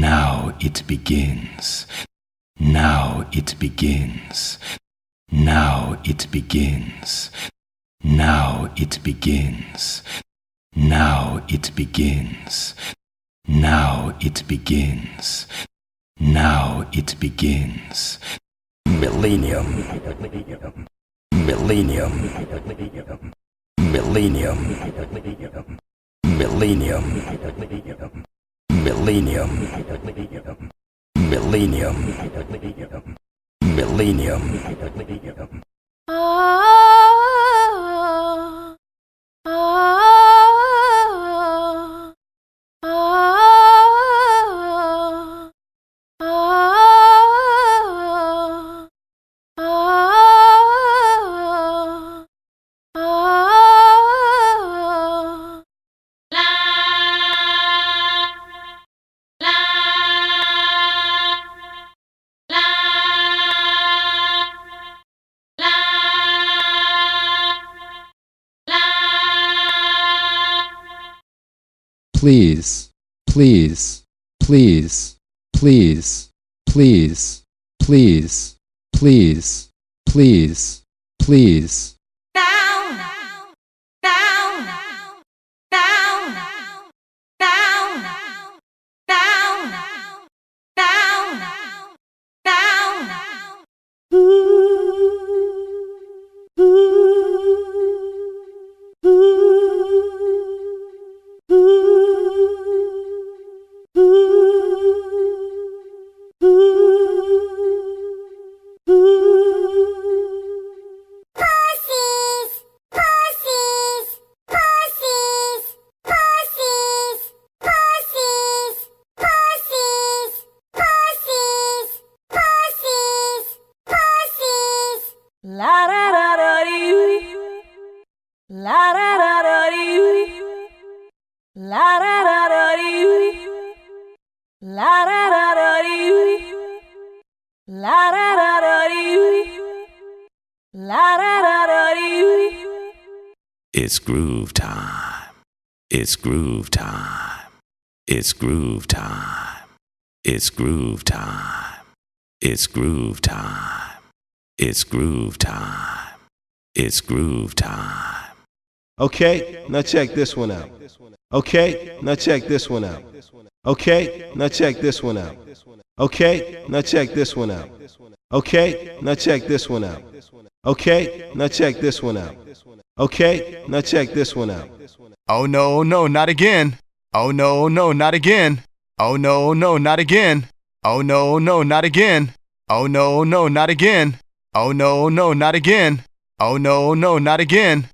Now it begins. Now it begins. Now it begins. Now it begins. Now it begins. Now it begins. Now it begins. Millennium. Millennium. Millennium. Millennium. Millennium. Millennium. Millennium. Please, please, please, please, please, please, please, please, please. Down, down, down, down, down, down, down. La da da da dee, la da da da dee, la da da da dee, la da da da dee, la da da da dee, la da da da dee. It's groove time. It's groove time. It's groove time. It's groove time. It's groove time. It's groove time. It's groove time. Okay, now check this one out. Okay, now check this one out. Okay, now check this one out. Okay, now check this one out. Okay, now check this one out. Okay, now check this one out. Okay, now check this one out. Oh no, no, not again. Oh no, no, not again. Oh no, no, not again. Oh no, no, not again. Oh no, no, not again. Oh no, no, not again. Oh no, no, not again.